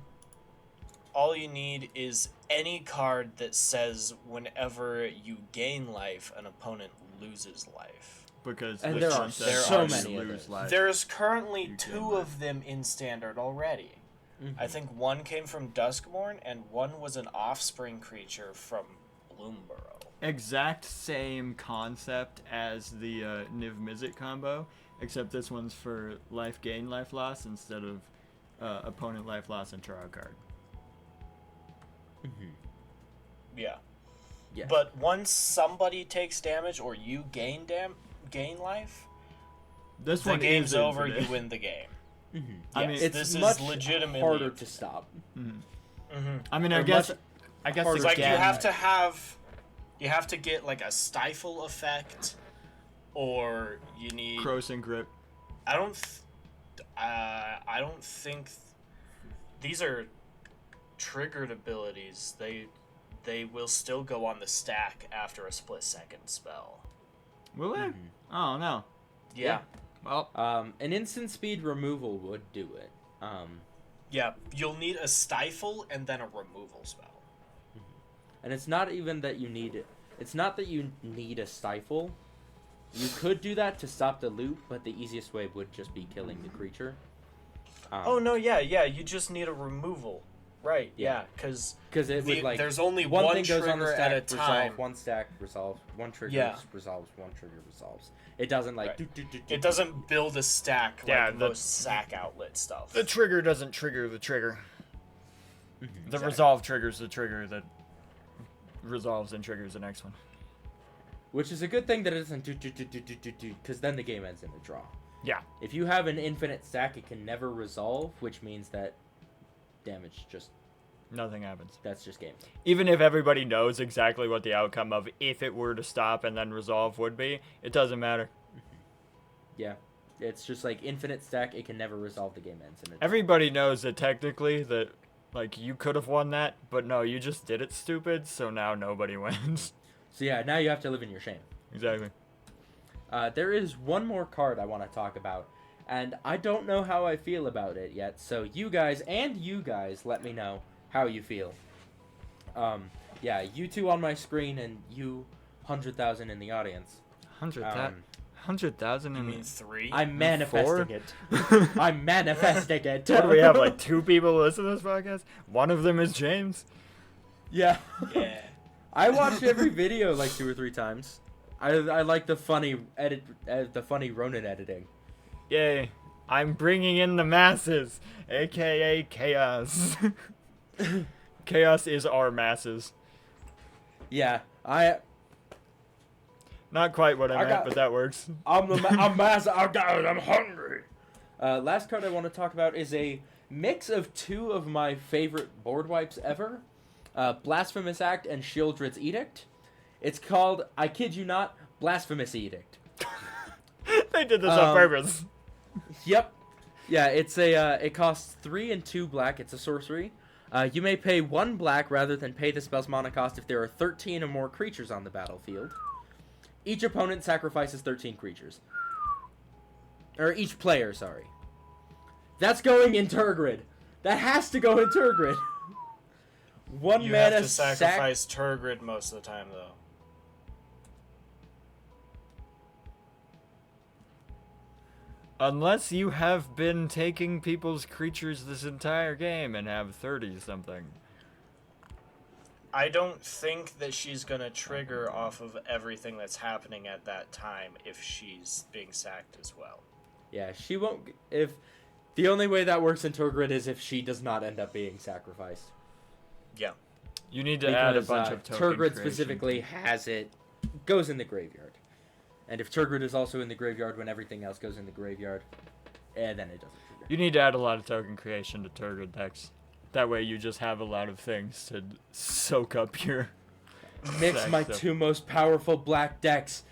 all you need is any card that says whenever you gain life, an opponent loses life. Because And the there are concept so is many of lose those. life. There's currently You 2 gain of life. them in standard already. Mhm. I think one came from Duskmourn and one was an offspring creature from Bloomborough. Exact same concept as the Niv Mizzet combo, except this one's for life gain, life loss instead of opponent life loss and draw a card. Yeah. Yeah. But once somebody takes damage or you gain life, This the one game's is over, infinite. you win the game. I Yes, mean, It's this much is legitimately harder to stop. I mean, Or I guess harder It's like Again, you have to get like a stifle effect, or you need. Cross and grip. I don't think these are triggered abilities. They will still go on the stack after a split-second spell. Will they? Oh no. Yeah. Well, An instant speed removal would do it. Yeah, you'll need a stifle and then a removal spell. And it's not even that you need it. It's not that you need a stifle. You could do that to stop the loop, but the easiest way would just be killing the creature. Oh no, yeah, you just need a removal. Right, Yeah. yeah, because Because it would like there's only one one thing goes on the trigger stack, at a time. resolve, one stack resolves, one trigger Yeah. resolves, one trigger resolves. It doesn't like Right. It doesn't build a stack Yeah, like most sack outlet stuff. the trigger doesn't trigger the trigger. The Exactly. resolve triggers the trigger that resolves and triggers the next one. Which is a good thing that it doesn't because then the game ends in a draw. Yeah. If you have an infinite stack, it can never resolve, which means that damage just Nothing happens. that's just game. Even if everybody knows exactly what the outcome of if it were to stop and then resolve would be, it doesn't matter. Yeah, it's just like infinite stack. It can never resolve. The game ends in a draw. Everybody knows that technically that like you could have won that, but no, you just did it stupid, so now nobody wins. So yeah, now you have to live in your shame. Exactly. There is one more card I want to talk about, and I don't know how I feel about it yet. So you guys let me know how you feel. Yeah, you two on my screen and you 100,000 in the audience. 100,000 I in mean 3. I'm manifesting it. I'm manifesting it. What do we have, like 2 people listen to this podcast? One of them is James. Yeah. Yeah. I watched every video like 2 or 3 times. I like the funny Ronin editing. Yay. I'm bringing in the masses, aka chaos. Chaos is our masses. Yeah, Not quite what I meant, but that works. I'm hungry. Last card I want to talk about is a mix of 2 of my favorite board wipes ever. Blasphemous Act and Shieldred's Edict. It's called, I kid you not, Blasphemous Edict. They did this on purpose. Yep. Yeah, it costs 3 and 2 black. It's a sorcery. You may pay 1 black rather than pay the spell's mana cost if there are 13 or more creatures on the battlefield. Each opponent sacrifices 13 creatures. Or each player, sorry. That's going in Turgrid. That has to go in Turgrid. 1 You mana have to sacrifice Turgrid most of the time, though. Unless you have been taking people's creatures this entire game and have 30 something. I don't think that she's gonna trigger off of everything that's happening at that time if she's being sacked as well. Yeah, she won't. If the only way that works in Turgrid is if she does not end up being sacrificed. Yeah. You need to add a Because, bunch of token Turgrid creation. specifically has it, goes in the graveyard. And if Turgrid is also in the graveyard when everything else goes in the graveyard, then it doesn't trigger. You need to add a lot of token creation to Turgid decks. That way you just have a lot of things to soak up your... Mix Sex my stuff. 2 most powerful black decks,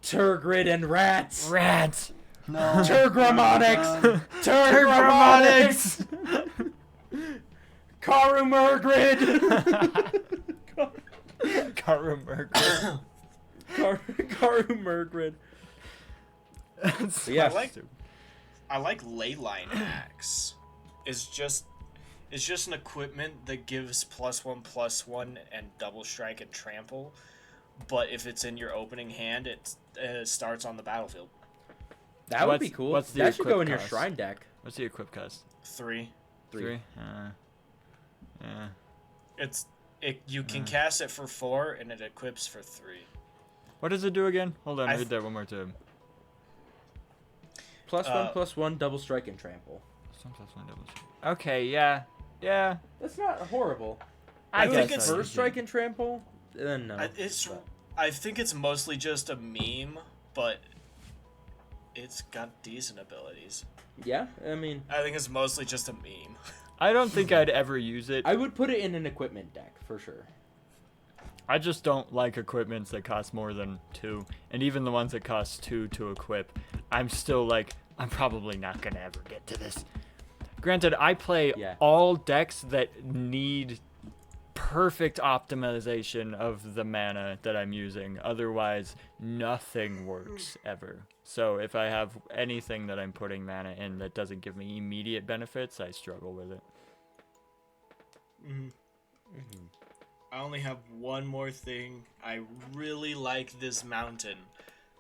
Turgrid and Rats. Rats! No. Turgramonics! Turgramonics! Karumurgrid! Karumurgrid. Karumurgrid. Yeah. I like Leyline Axe. It's just an equipment that gives +1/+1 and double strike and trample. But if it's in your opening hand, it starts on the battlefield. That would be cool. what's the That should go equip in your cost? shrine deck. What's the equip cost? 3. 3. Yeah. You can cast it for 4 and it equips for 3. What does it do again? Hold on, read that one more time. +1/+1, double strike and trample. Okay, yeah. Yeah. That's not horrible. I think guess it's first strike and trample. No. I think it's mostly just a meme, but it's got decent abilities. Yeah, I mean, I think it's mostly just a meme. I don't think I'd ever use it. I would put it in an equipment deck for sure. I just don't like equipments that cost more than 2. And even the ones that cost 2 to equip, I'm still like, I'm probably not going to ever get to this. Granted, I play all decks that need perfect optimization of the mana that I'm using. Otherwise, nothing works ever. So if I have anything that I'm putting mana in that doesn't give me immediate benefits, I struggle with it. I only have one more thing. I really like this mountain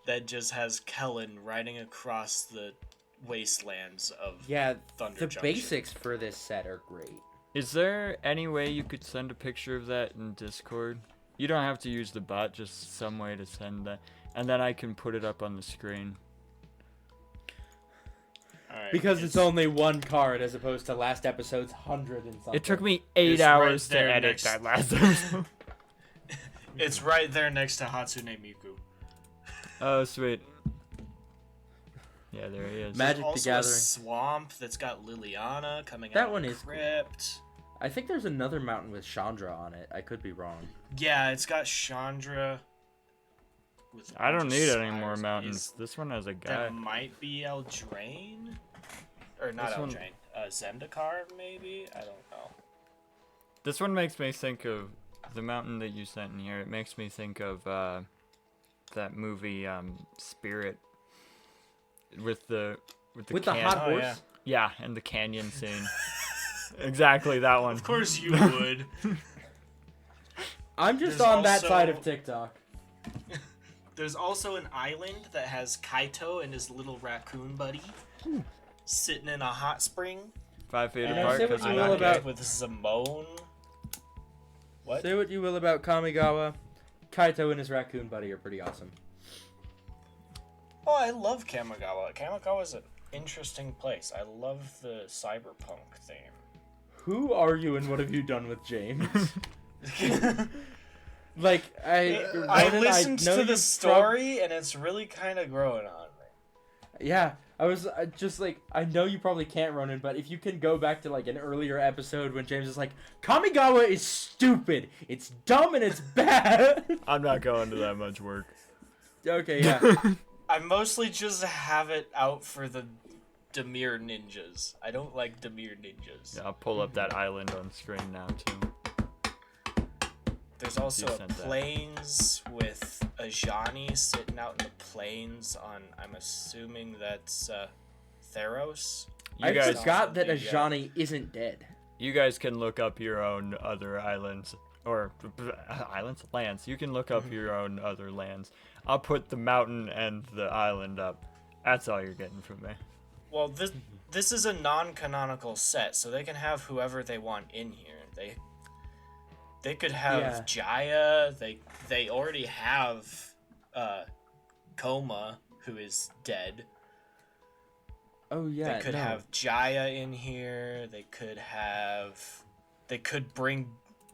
that just has Kellen riding across the wastelands of Thunder the Junction. basics for this set are great. Is there any way you could send a picture of that in Discord? You don't have to use the bot, just some way to send that. And then I can put it up on the screen. Alright, Because it's only one card as opposed to last episode's 100 and something. It took me 8 It's hours right to there edit next- that last episode. It's right there next to Hatsune Miku. Oh, sweet. Yeah, there he is. Magic the Also a Gathering. swamp that's got Liliana coming That out one of is cool. crypt. I think there's another mountain with Chandra on it. I could be wrong. Yeah, it's got Chandra. With a I don't bunch of need any more spires. mountains. This one has a guy. That might be Eldraine? Or not This one- Eldraine. Zendikar, maybe? I don't know. This one makes me think of the mountain that you sent in here. It makes me think of that movie Spirit with the hot Oh, horse. yeah. Yeah, and the canyon scene. Exactly that one. Of course you would. I'm just There's on that also- side of TikTok. There's also an island that has Kaito and his little raccoon buddy sitting in a hot spring. 5 feet know, apart say what because you I'm will not about- gay. With Simone. What? Say what you will about Kamigawa, Kaito and his raccoon buddy are pretty awesome. Oh, I love Kamigawa. Kamigawa's an interesting place. I love the cyberpunk theme. Who are you and what have you done with James? Like, I Ronan, listened know to you the story, and it's really kind of growing on me. Yeah, I was just like, I know you probably can't, Ronan, but if you can go back to like an earlier episode when James is like, Kamigawa is stupid, it's dumb and it's bad. I'm not going to that much work. Okay, yeah. I mostly just have it out for the Demir ninjas. I don't like Demir ninjas. Yeah, I'll pull up that island on screen now too. There's also You a sent that. plains with a Ajani sitting out in the plains on, I'm assuming that's Theros. You I guys, forgot that Yeah. Ajani isn't dead. you guys can look up your own other islands or lands. You can look up your own other lands. I'll put the mountain and the island up. That's all you're getting from me. Well, this is a non-canonical set, so they can have whoever they want in here. They could have Jaya. They already have Koma, who is dead. Oh yeah. They could have Jaya in here. They could bring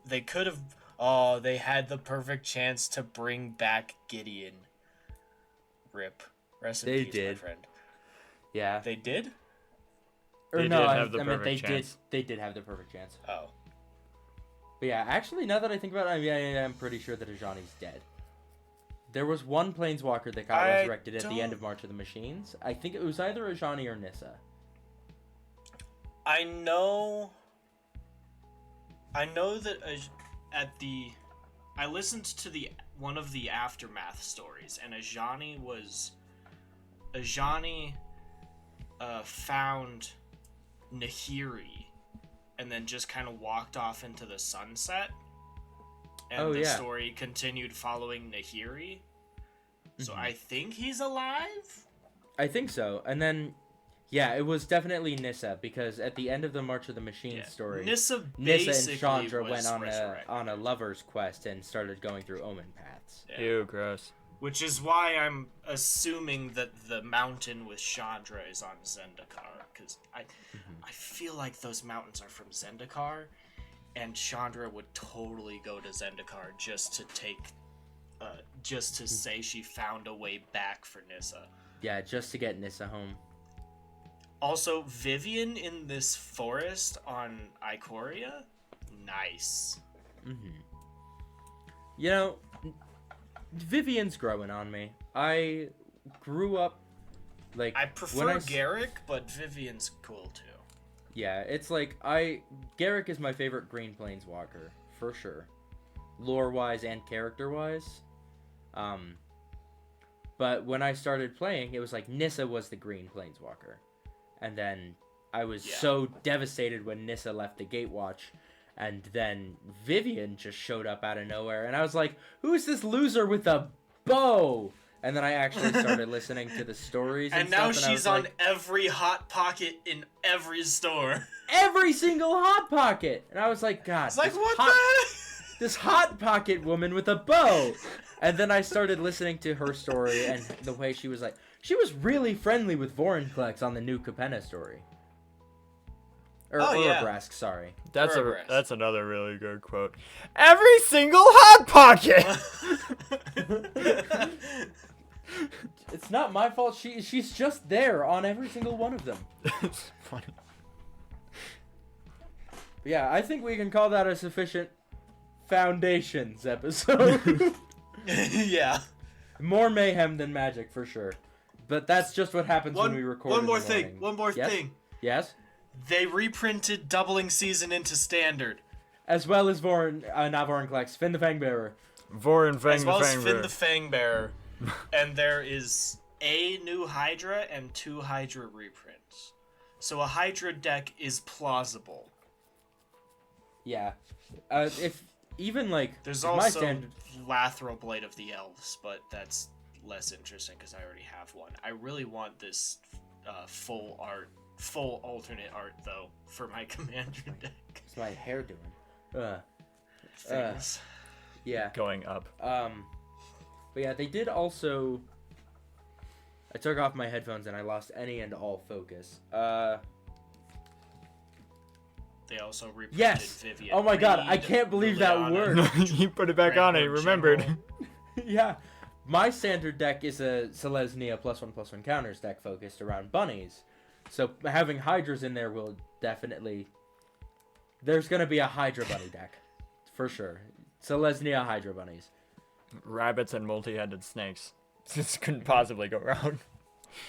they could have. Oh, they had the perfect chance to bring back Gideon. Rip. Rest in They peace, my did. friend. Yeah. They did? Or They no, did I have the meant they perfect chance. They did have the perfect chance. Oh. But yeah, actually, now that I think about it, I'm pretty sure that Ajani's dead. There was one planeswalker that got I resurrected at the end of don't- March of the Machines. I think it was either Ajani or Nissa. I know that I listened to one of the Aftermath stories, and Ajani found Nahiri and then just kind of walked off into the sunset, and Oh, the yeah. story continued following Nahiri. So Mhm. I think he's alive. I think so. And then, yeah, it was definitely Nissa, because at the end of the March of the Machines Yeah. story, Nissa Nissa and Chandra was went on resurrected. a lover's quest and started going through Omen paths. Yeah. Ew, gross. Which is why I'm assuming that the mountain with Chandra is on Zendikar, because I feel like those mountains are from Zendikar, and Chandra would totally go to Zendikar just to say she found a way back for Nissa. Yeah, just to get Nissa home. Also, Vivian in this forest on Ikoria, nice. You know, Vivian's growing on me. I grew up, like, I when prefer s- Garrick, but Vivian's cool too. Yeah, it's like, Garrick is my favorite green planeswalker, for sure. Lore-wise and character-wise. But when I started playing, it was like Nissa was the green planeswalker. And then I was Yeah. so devastated when Nissa left the Gatewatch. And then Vivian just showed up out of nowhere. And I was like, who's this loser with a bow? And then I actually started listening to the stories and And now stuff, and I she's was on like, every Hot Pocket in every store. every single Hot Pocket! And I was like, God, It's like, this what this Hot Pocket woman with a bow! And then I started listening to her story and the way she was really friendly with Vorinclex on the new Capenna story. Or Oh, yeah. Urabrask, sorry. Progress. That's another really good quote. Every single Hot Pocket! It's not my fault. She's just there on every single one of them. It's funny. But yeah, I think we can call that a sufficient Foundations episode. Yeah. More mayhem than magic, for sure. But that's just what happens when we record One in more the thing. morning. One more Yes? thing. Yes? They reprinted Doubling Season into Standard. As well as not Vorinclex, Finn the Fangbearer. Vorin Fang As well the as Finn Fangbearer. the Fangbearer. And there is a new Hydra and 2 Hydra reprints. So a Hydra deck is plausible. Yeah. If even like There's my also standard, Lathril Blade of the Elves, but that's less interesting because I already have one. I really want this full alternate art though for my commander deck. what's my hair doing? Things. Yeah. Going up. But yeah, they did also. I took off my headphones and I lost any and all focus. They also reprinted Yes. Vivian. Oh my God, I Reed, can't believe that Liliana, word. You put it back on and you Franklin remembered. General. Yeah. My standard deck is a Selesnya +1/+1 counters deck focused around bunnies. So having Hydras in there will definitely. There's gonna be a Hydra bunny deck, for sure. Selesnya Hydra bunnies. Rabbits and multi-headed snakes. This couldn't possibly go wrong.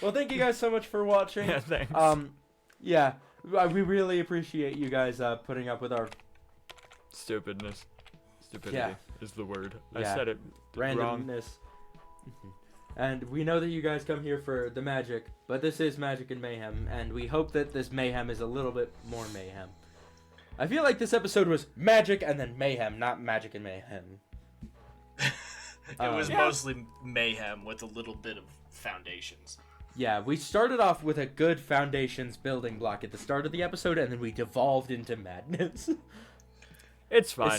Well, thank you guys so much for watching. Yeah, thanks. Yeah, we really appreciate you guys putting up with our Stupidness. Stupidity Yeah. is the word. I Yeah. said it wrong. randomness. And we know that you guys come here for the magic, but this is Magic and Mayhem, and we hope that this mayhem is a little bit more mayhem. I feel like this episode was magic and then mayhem, not Magic and Mayhem. It was Yeah. mostly mayhem with a little bit of foundations. Yeah, we started off with a good foundations building block at the start of the episode, and then we devolved into madness. It's fine.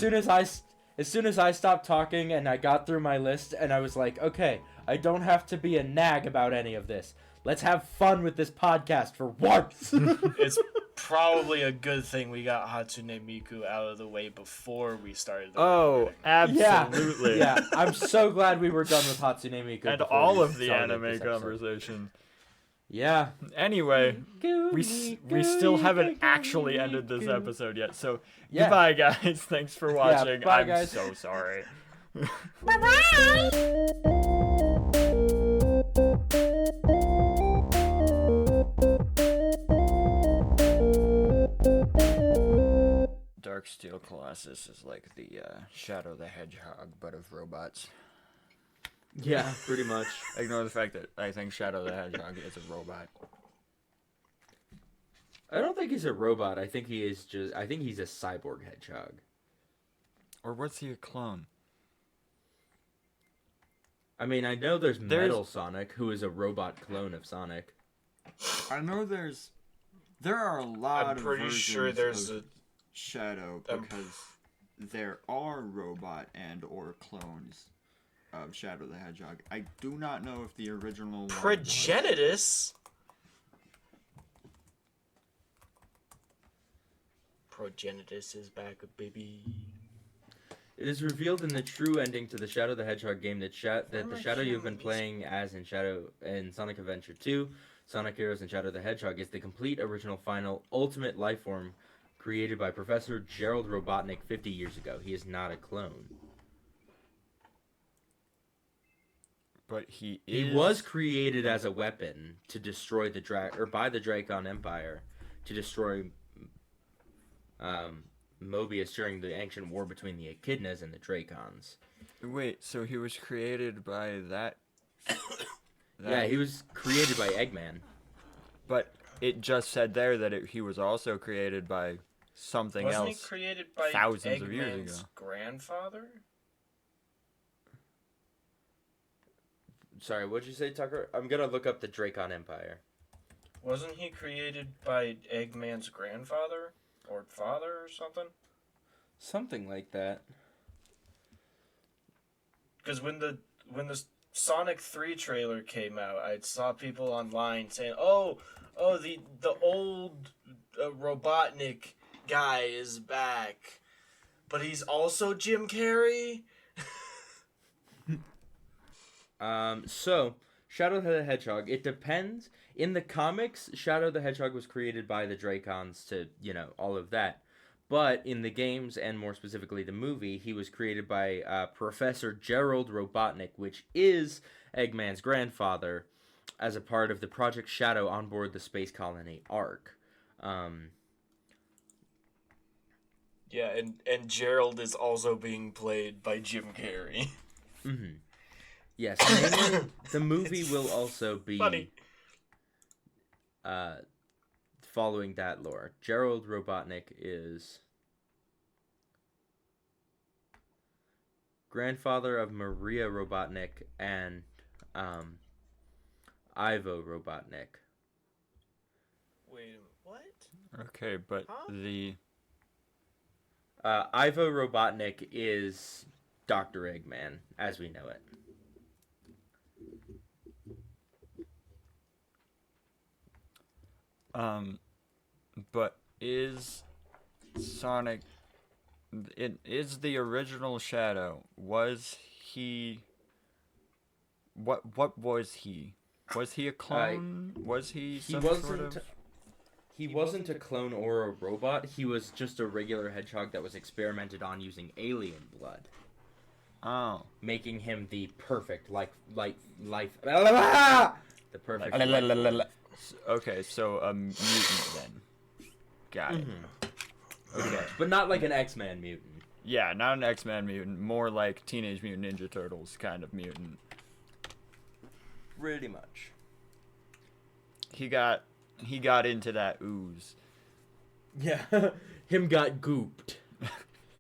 As soon as I stopped talking and I got through my list, and I was like, okay, I don't have to be a nag about any of this. Let's have fun with this podcast for once. It's probably a good thing we got Hatsune Miku out of the way before we started. Oh, absolutely. Yeah, I'm so glad we were done with Hatsune Miku. And before all we of the started anime this episode. conversation. Yeah. Anyway, we still haven't actually ended this episode yet. So goodbye, guys. Thanks for watching. bye, I'm guys. so sorry. Dark Steel Colossus is like the Shadow the Hedgehog, but of robots. Yeah, pretty much. Ignore the fact that I think Shadow the Hedgehog is a robot. I don't think he's a robot. I think he's a cyborg hedgehog. Or was he a clone? I mean, I know there's Metal Sonic, who is a robot clone of Sonic. I know there are a lot I'm of pretty versions sure there's of Shadow because there are robot and or clones of Shadow the Hedgehog. I do not know if the original one was. Progenitus. Progenitus is back, baby. It is revealed in the true ending to the Shadow the Hedgehog game that the Shadow you've been playing as in Sonic Adventure 2, Sonic Heroes, and Shadow the Hedgehog is the complete original final ultimate life form created by Professor Gerald Robotnik 50 years ago. He is not a clone. But he was created as a weapon to destroy by the Dracon Empire to destroy Mobius during the ancient war between the Echidnas and the Dracons. Wait, so he was created by that? Yeah, he was created by Eggman. But it just said there that he was also created by something Wasn't else. he created by thousands of years Eggman's ago. grandfather? Sorry, what'd you say, Tucker? I'm gonna look up the Dracon Empire. Wasn't he created by Eggman's grandfather or father or something? Something like that. Because when the Sonic 3 trailer came out, I saw people online saying, "Oh, the old Robotnik guy is back, but he's also Jim Carrey." So Shadow the Hedgehog, it depends. In the comics, Shadow the Hedgehog was created by the Dracons to, all of that. But in the games, and more specifically the movie, he was created by Professor Gerald Robotnik, which is Eggman's grandfather, as a part of the Project Shadow on board the space colony Ark. Yeah, and Gerald is also being played by Jim Carrey. Mm-hmm. Yes, mainly, the movie will also be Funny. Following that lore. Gerald Robotnik is grandfather of Maria Robotnik and Ivo Robotnik. Wait a minute, what? Okay, but the... Ivo Robotnik is Dr. Eggman, as we know it. But is Sonic... It is the original Shadow. Was he... What was he? Was he a clone? Was he some sort of... He wasn't a clone or a robot. He was just a regular hedgehog that was experimented on using alien blood. Oh. Making him the perfect life. The perfect. Okay, so a mutant then. Got it. Okay. But not like an X-Man mutant. Yeah, not an X-Men mutant. More like Teenage Mutant Ninja Turtles kind of mutant. Pretty much. He got into that ooze. Yeah. Him got gooped.